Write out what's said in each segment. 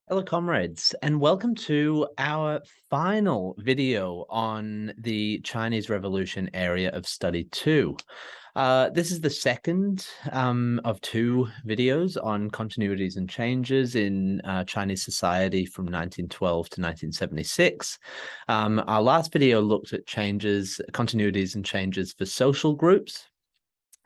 Hello, comrades, and welcome to our final video on the Chinese Revolution area of Study 2. This is the second of two videos on continuities and changes in Chinese society from 1912 to 1976. Our last video looked at continuities and changes for social groups.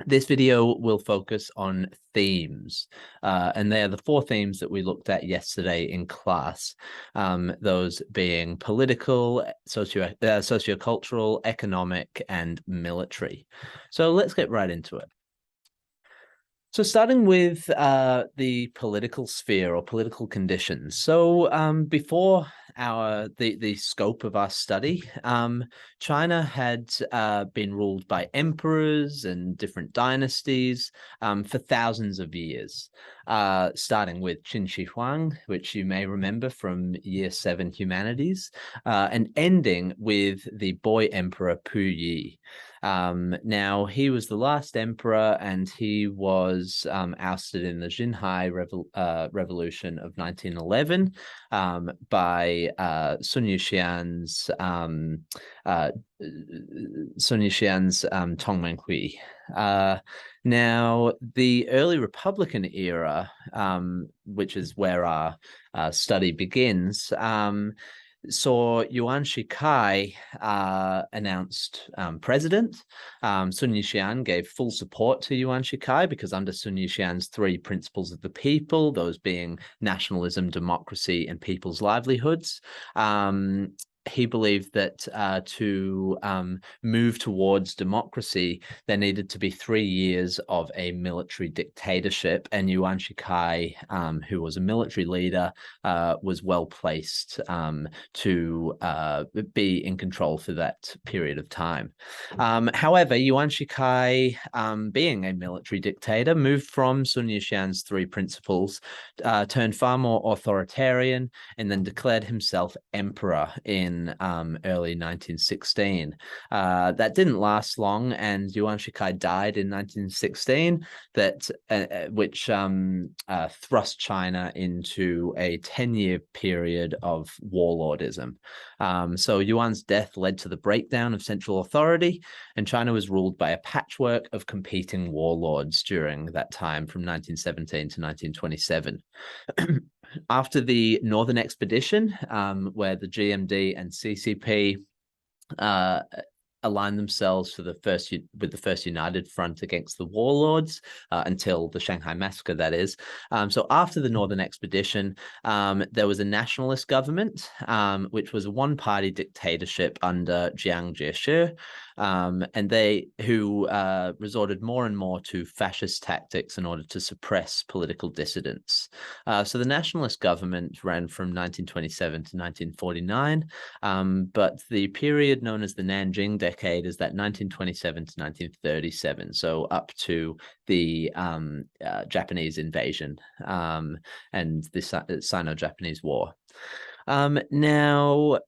This video will focus on themes, and they are the four themes that we looked at yesterday in class, those being political, socio-cultural, economic, and military. So let's get right into it. So starting with the political sphere or political conditions. So before the scope of our study, China had been ruled by emperors and different dynasties for thousands of years, starting with Qin Shi Huang, which you may remember from Year 7 Humanities, and ending with the boy emperor Pu Yi. Now, he was the last emperor, and he was ousted in the Xinhai Revolution of 1911 by Sun Yushian's Tongmenghui. Now, the early Republican era, which is where our study begins, saw Yuan Shikai announced president. Sun Yushan gave full support to Yuan Shikai because under Sun Yushan's three principles of the people, those being nationalism, democracy, and people's livelihoods, he believed that to move towards democracy, there needed to be 3 years of a military dictatorship, and Yuan Shikai, who was a military leader, was well placed to be in control for that period of time. However, Yuan Shikai, being a military dictator, moved from Sun Yushan's three principles, turned far more authoritarian, and then declared himself emperor in early 1916. That didn't last long, and Yuan Shikai died in 1916, which thrust China into a 10-year period of warlordism. So Yuan's death led to the breakdown of central authority, and China was ruled by a patchwork of competing warlords during that time from 1917 to 1927. After the Northern Expedition, where the GMD and CCP aligned themselves with the first United Front against the warlords until the Shanghai Massacre, that is. So after the Northern Expedition, there was a nationalist government, which was a one-party dictatorship under Jiang Jieshi, and who resorted more and more to fascist tactics in order to suppress political dissidents. So the nationalist government ran from 1927 to 1949, but the period known as the Nanjing decade is that 1927 to 1937, so up to the Japanese invasion and the Sino-Japanese War. Now,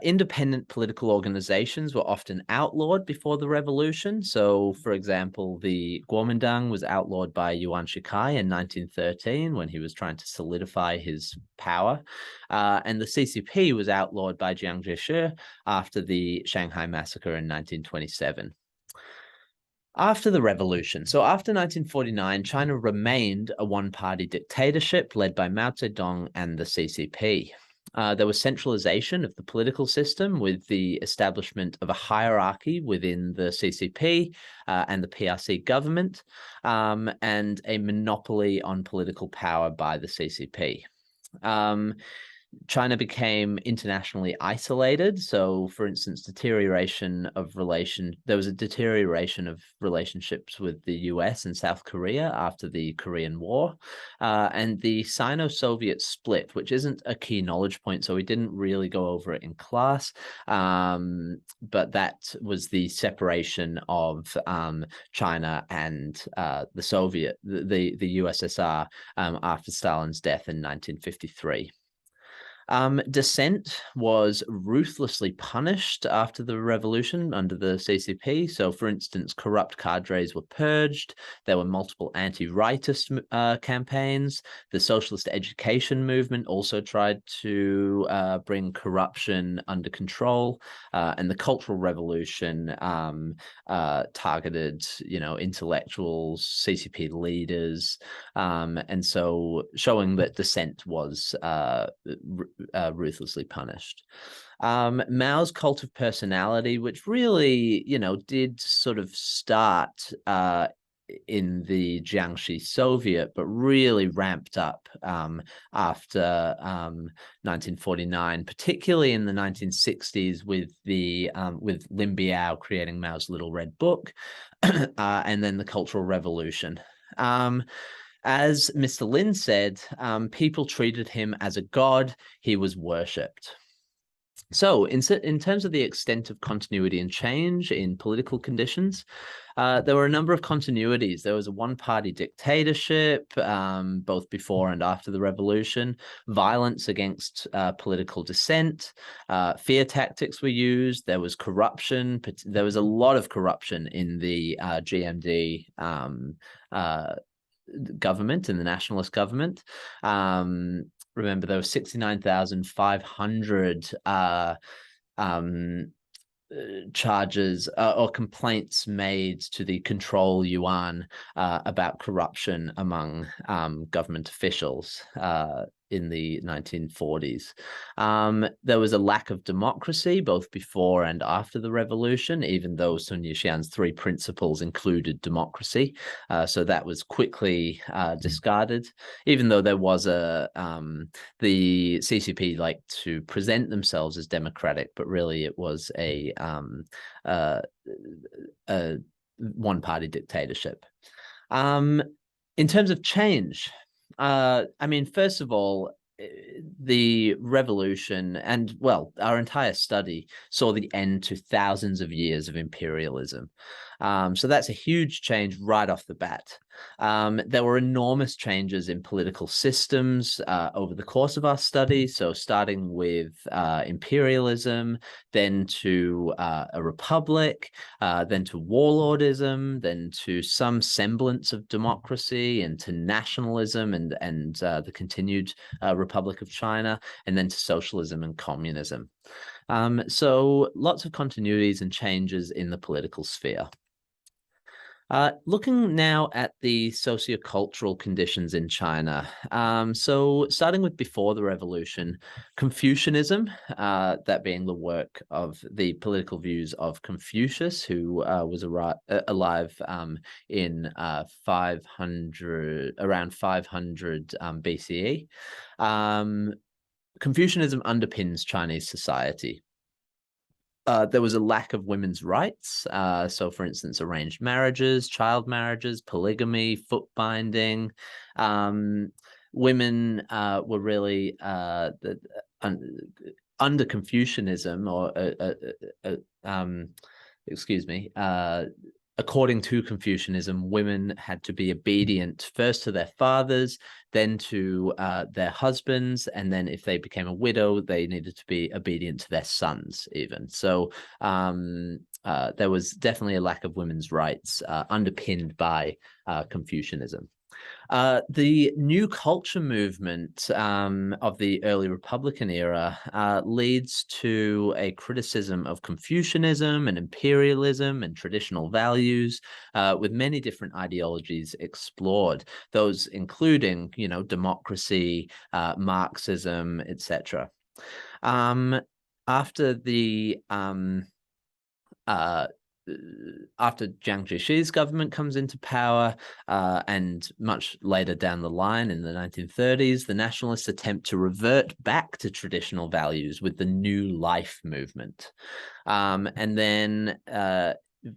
independent political organizations were often outlawed before the revolution. So, for example, the Kuomintang was outlawed by Yuan Shikai in 1913 when he was trying to solidify his power. And the CCP was outlawed by Jiang Jieshi after the Shanghai Massacre in 1927. After the revolution, so after 1949, China remained a one-party dictatorship led by Mao Zedong and the CCP. There was centralization of the political system with the establishment of a hierarchy within the CCP and the PRC government, and a monopoly on political power by the CCP. China became internationally isolated. So, for instance, there was a deterioration of relationships with the US and South Korea after the Korean War. And the Sino-Soviet split, which isn't a key knowledge point, so we didn't really go over it in class, but that was the separation of China and the USSR after Stalin's death in 1953. Dissent was ruthlessly punished after the revolution under the CCP. So, for instance, corrupt cadres were purged. There were multiple anti-rightist campaigns. The socialist education movement also tried to bring corruption under control. And the Cultural Revolution targeted, intellectuals, CCP leaders, and so showing that dissent was ruthlessly punished. Mao's cult of personality, which really, did sort of start in the Jiangxi Soviet, but really ramped up after 1949, particularly in the 1960s with Lin Biao creating Mao's Little Red Book, and then the Cultural Revolution. As Mr. Lin said, people treated him as a god. He was worshipped. So in terms of the extent of continuity and change in political conditions, there were a number of continuities. There was a one-party dictatorship, both before and after the revolution, violence against political dissent, fear tactics were used, there was corruption, there was a lot of corruption in the GMD government, in the nationalist government. Remember, there were 69,500 charges or complaints made to the Control Yuan about corruption among government officials in the 1940s. There was a lack of democracy both before and after the revolution, even though Sun Yat-sen's three principles included democracy. So that was quickly discarded, even though there was the CCP liked to present themselves as democratic, but really it was a one-party dictatorship. In terms of change, first of all, the revolution and, well, our entire study saw the end to thousands of years of imperialism. So that's a huge change right off the bat. There were enormous changes in political systems over the course of our study. So starting with imperialism, then to a republic, then to warlordism, then to some semblance of democracy, and to nationalism and the continued Republic of China, and then to socialism and communism. So lots of continuities and changes in the political sphere. Looking now at the socio-cultural conditions in China. So starting with before the revolution, Confucianism, that being the work of the political views of Confucius, who was alive in around 500 BCE. Confucianism underpins Chinese society. There was a lack of women's rights. So, for instance, arranged marriages, child marriages, polygamy, foot binding. Women were really under Confucianism, or according to Confucianism, women had to be obedient first to their fathers, then to their husbands, and then if they became a widow, they needed to be obedient to their sons even. So there was definitely a lack of women's rights underpinned by Confucianism. The new culture movement of the early Republican era leads to a criticism of Confucianism and imperialism and traditional values, with many different ideologies explored, those including, democracy, Marxism, etc. After Jiang Zhix's government comes into power, and much later down the line in the 1930s, the nationalists attempt to revert back to traditional values with the New Life movement. And then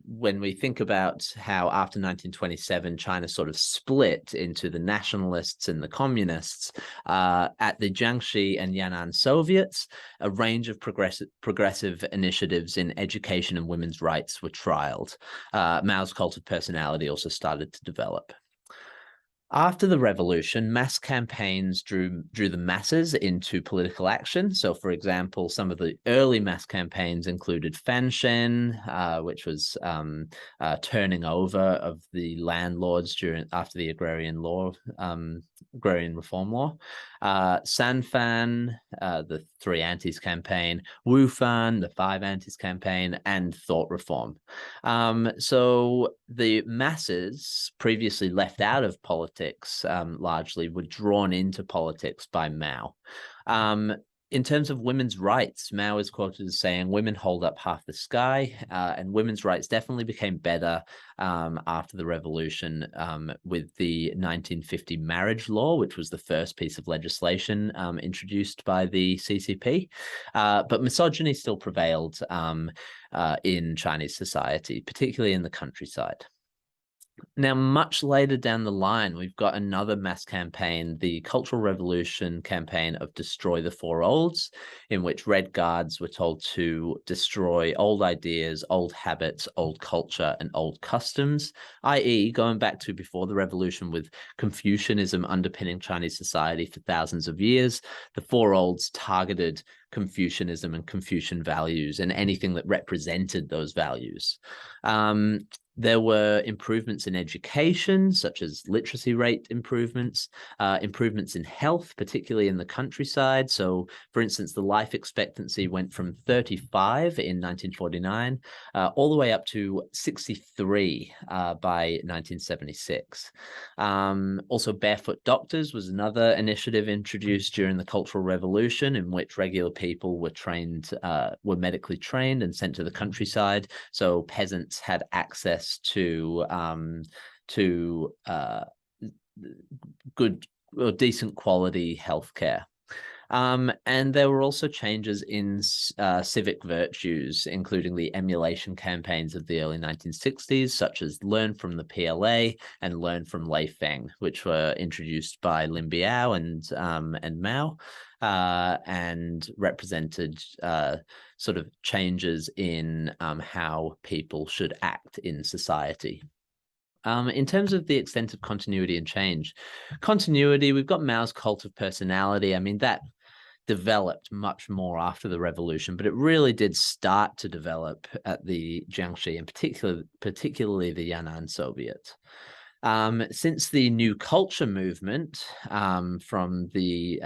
when we think about how after 1927 China sort of split into the nationalists and the communists, at the Jiangxi and Yan'an Soviets, a range of progressive initiatives in education and women's rights were trialed. Mao's cult of personality also started to develop. After the revolution, mass campaigns drew the masses into political action. So, for example, some of the early mass campaigns included fanshen, which was turning over of the landlords after the agrarian reform law, Sanfan, the Three Antis campaign, Wufan, the Five Antis campaign, and thought reform. So the masses previously left out of politics largely were drawn into politics by Mao. In terms of women's rights, Mao is quoted as saying, "Women hold up half the sky," and women's rights definitely became better after the revolution with the 1950 marriage law, which was the first piece of legislation introduced by the CCP. But misogyny still prevailed in Chinese society, particularly in the countryside. Now, much later down the line, we've got another mass campaign, the Cultural Revolution campaign of Destroy the Four Olds, in which Red Guards were told to destroy old ideas, old habits, old culture, and old customs, i.e., going back to before the revolution with Confucianism underpinning Chinese society for thousands of years. The Four Olds targeted Confucianism and Confucian values and anything that represented those values. There were improvements in education, such as literacy rate improvements, improvements in health, particularly in the countryside. So, for instance, the life expectancy went from 35 in 1949 all the way up to 63 by 1976. Also, barefoot doctors was another initiative introduced during the Cultural Revolution, in which regular people were medically trained and sent to the countryside. So peasants had access to good or decent quality healthcare. And there were also changes in civic virtues, including the emulation campaigns of the early 1960s, such as Learn from the PLA and Learn from Lei Feng, which were introduced by Lin Biao and Mao, and represented sort of changes in how people should act in society. In terms of the extent of continuity and change, we've got Mao's cult of personality. I mean, that developed much more after the revolution, but it really did start to develop at the Jiangxi and particularly the Yan'an Soviet. Since the New Culture movement from the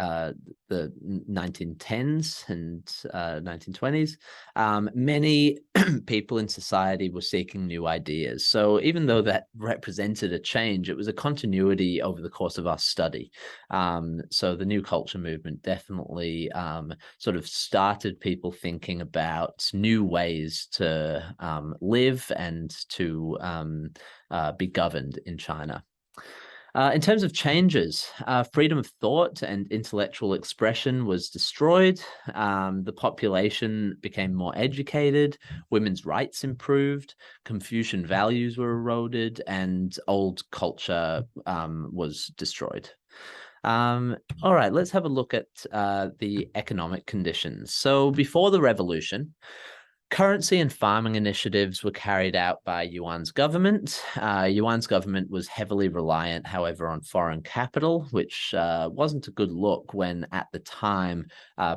1910s and 1920s, many people in society were seeking new ideas. So even though that represented a change, it was a continuity over the course of our study. So the New Culture movement definitely sort of started people thinking about new ways to live and to be governed in China. In terms of changes, freedom of thought and intellectual expression was destroyed. The population became more educated. Women's rights improved. Confucian values were eroded, and old culture was destroyed. All right, let's have a look at the economic conditions. So before the revolution, currency and farming initiatives were carried out by Yuan's government. Yuan's government was heavily reliant, however, on foreign capital, which wasn't a good look when at the time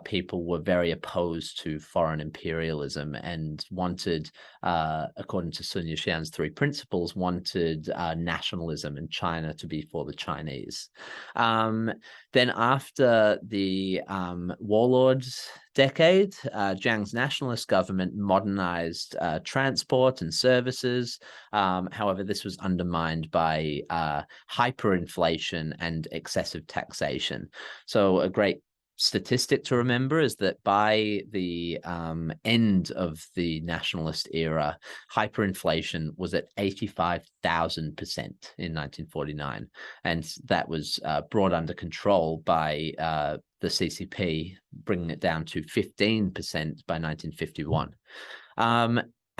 people were very opposed to foreign imperialism and wanted, according to Sun Yat-sen's three principles, wanted nationalism in China to be for the Chinese. Then after the warlords decade, Jiang's nationalist government modernized transport and services. However, this was undermined by hyperinflation and excessive taxation. So a great statistic to remember is that by the end of the nationalist era, hyperinflation was at 85,000% in 1949. And that was brought under control by the CCP, bringing it down to 15% by 1951.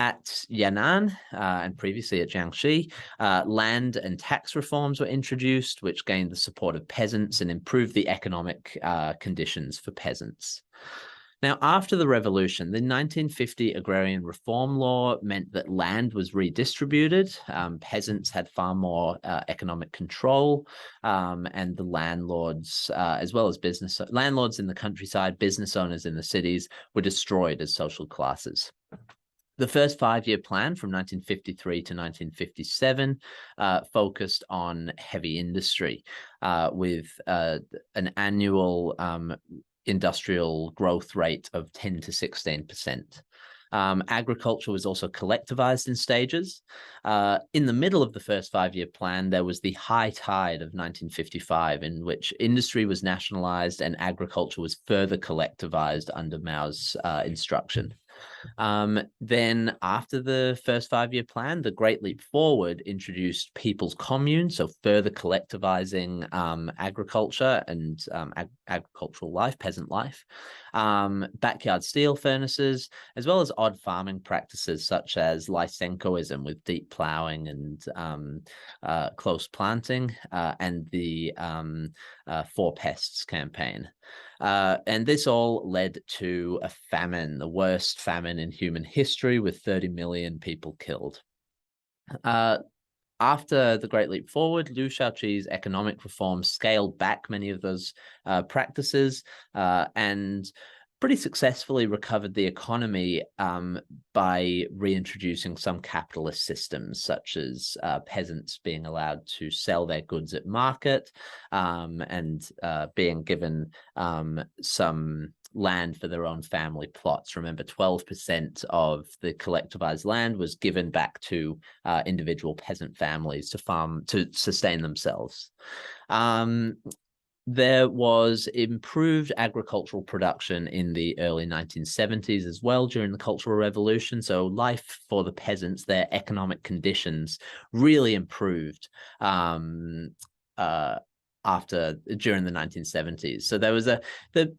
At Yan'an and previously at Jiangxi, land and tax reforms were introduced, which gained the support of peasants and improved the economic conditions for peasants. Now, after the revolution, the 1950 Agrarian Reform Law meant that land was redistributed. Peasants had far more economic control, and the landlords, as well as landlords in the countryside, business owners in the cities, were destroyed as social classes. The first 5-year plan from 1953 to 1957 focused on heavy industry with an annual industrial growth rate of 10 to 16%. Agriculture was also collectivized in stages. In the middle of the first 5-year plan, there was the high tide of 1955, in which industry was nationalized and agriculture was further collectivized under Mao's instruction. Then after the first 5-year plan, the Great Leap Forward introduced people's communes, so further collectivizing agriculture and agricultural life, peasant life, backyard steel furnaces, as well as odd farming practices such as Lysenkoism with deep plowing and close planting, and the Four Pests campaign. And this all led to a famine, the worst famine in human history, with 30 million people killed. After the Great Leap Forward, Liu Shaoqi's economic reforms scaled back many of those practices and pretty successfully recovered the economy by reintroducing some capitalist systems, such as peasants being allowed to sell their goods at market and being given some land for their own family plots. Remember, 12% of the collectivized land was given back to individual peasant families to farm, to sustain themselves. There was improved agricultural production in the early 1970s as well during the Cultural Revolution. So life for the peasants, their economic conditions really improved during the 1970s. So there was the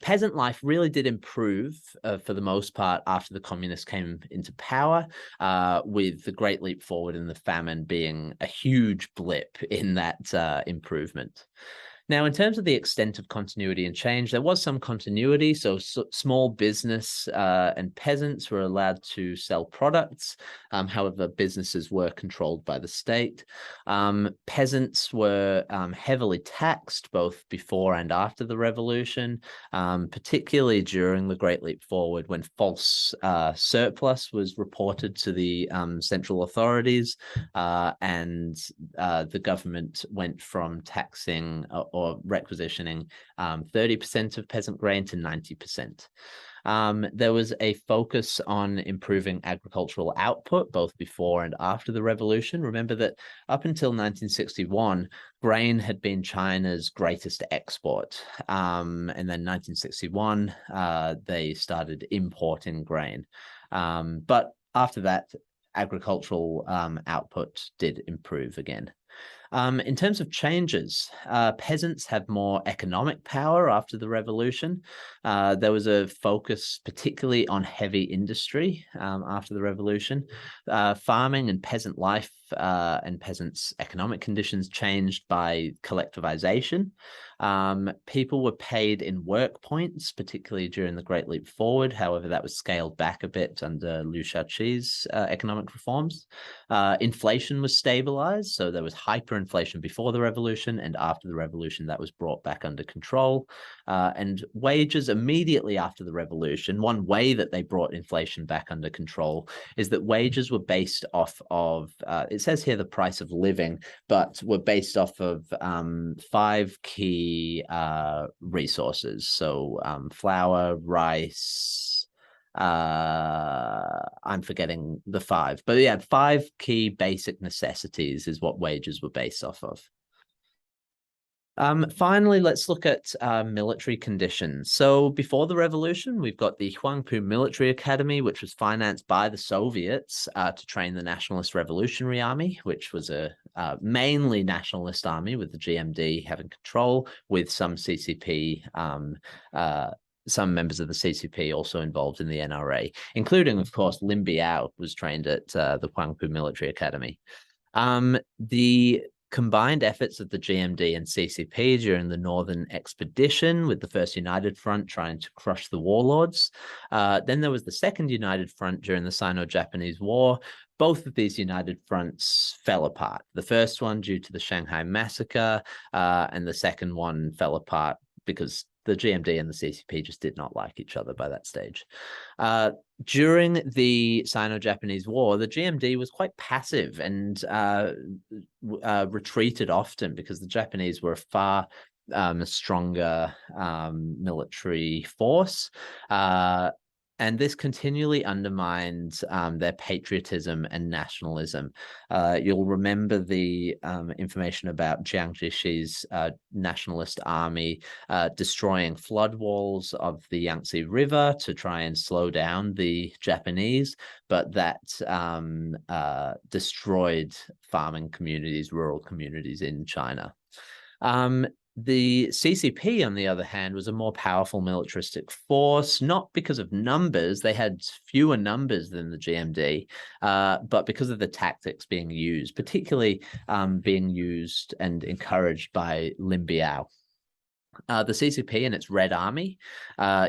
peasant life really did improve for the most part after the communists came into power, with the Great Leap Forward and the famine being a huge blip in that improvement. Now, in terms of the extent of continuity and change, there was some continuity. So small business and peasants were allowed to sell products. However, businesses were controlled by the state. Peasants were heavily taxed both before and after the revolution, particularly during the Great Leap Forward, when false surplus was reported to the central authorities, and the government went from taxing or requisitioning 30% of peasant grain to 90%. There was a focus on improving agricultural output both before and after the revolution. Remember that up until 1961, grain had been China's greatest export. And then 1961, they started importing grain. But after that, agricultural output did improve again. In terms of changes, peasants had more economic power after the revolution. There was a focus particularly on heavy industry after the revolution. Farming and peasant life and peasants' economic conditions changed by collectivization. People were paid in work points, particularly during the Great Leap Forward. However, that was scaled back a bit under Liu Shaoqi's economic reforms. Inflation was stabilized, so there was hyperinflation before the revolution, and after the revolution, that was brought back under control. And wages immediately after the revolution, one way that they brought inflation back under control is that wages were based off of, it says here the price of living, but were based off of 5 key resources. So flour, rice, I'm forgetting the 5, but yeah, 5 key basic necessities is what wages were based off of. Finally, let's look at military conditions. So before the revolution, we've got the Huangpu Military Academy, which was financed by the Soviets to train the Nationalist Revolutionary Army, which was a mainly nationalist army with the GMD having control, with some CCP, some members of the CCP also involved in the NRA, including, of course, Lin Biao was trained at the Huangpu Military Academy. The combined efforts of the GMD and CCP during the Northern Expedition, with the First United Front trying to crush the warlords. Then there was the Second United Front during the Sino-Japanese War. Both of these united fronts fell apart. The first one due to the Shanghai Massacre, and the second one fell apart because the GMD and the CCP just did not like each other by that stage. During the Sino-Japanese War, the GMD was quite passive and retreated often because the Japanese were a far stronger military force. And this continually undermines their patriotism and nationalism. You'll remember the information about Jiang Jishi's nationalist army destroying flood walls of the Yangtze River to try and slow down the Japanese, but that destroyed farming communities, rural communities in China. The CCP, on the other hand, was a more powerful militaristic force, not because of numbers. They had fewer numbers than the GMD, but because of the tactics being used, particularly being used and encouraged by Lin Biao. The CCP and its Red Army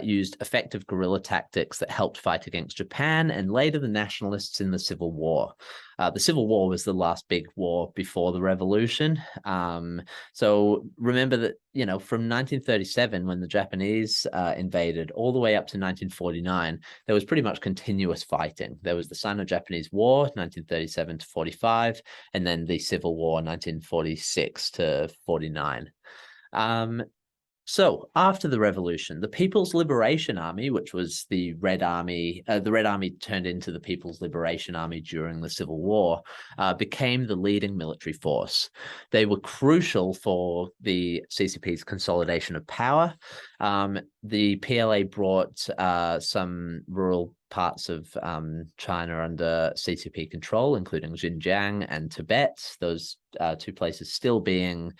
used effective guerrilla tactics that helped fight against Japan and later the nationalists in the Civil War. The Civil War was the last big war before the revolution. So remember that, from 1937, when the Japanese invaded, all the way up to 1949, there was pretty much continuous fighting. There was the Sino-Japanese War, 1937 to 45, and then the Civil War, 1946 to 49. So after the revolution, the People's Liberation Army, which was the Red Army turned into the People's Liberation Army during the Civil War, became the leading military force. They were crucial for the CCP's consolidation of power. The PLA brought some rural parts of China under CCP control, including Xinjiang and Tibet. Those two places still being,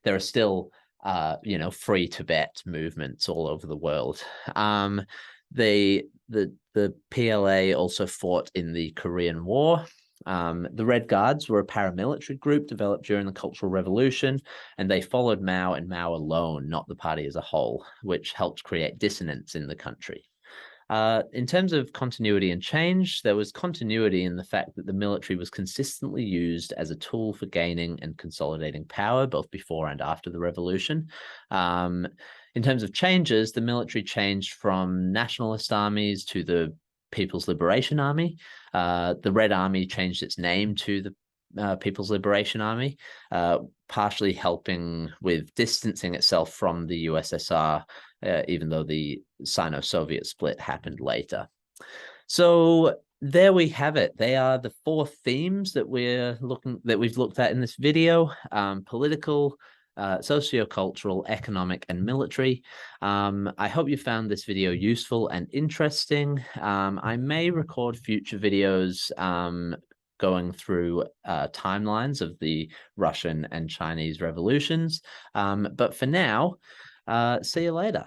there are still, free Tibet movements all over the world. The PLA also fought in the Korean War. The Red Guards were a paramilitary group developed during the Cultural Revolution, and they followed Mao and Mao alone, not the party as a whole, which helped create dissonance in the country. In terms of continuity and change, there was continuity in the fact that the military was consistently used as a tool for gaining and consolidating power, both before and after the revolution. In terms of changes, the military changed from nationalist armies to the People's Liberation Army. The Red Army changed its name to the People's Liberation Army, partially helping with distancing itself from the USSR, even though the Sino-Soviet split happened later. So there we have it. They are the four themes that we've looked at in this video: political, socio-cultural, economic, and military. I hope you found this video useful and interesting. I may record future videos going through timelines of the Russian and Chinese revolutions. But for now, see you later.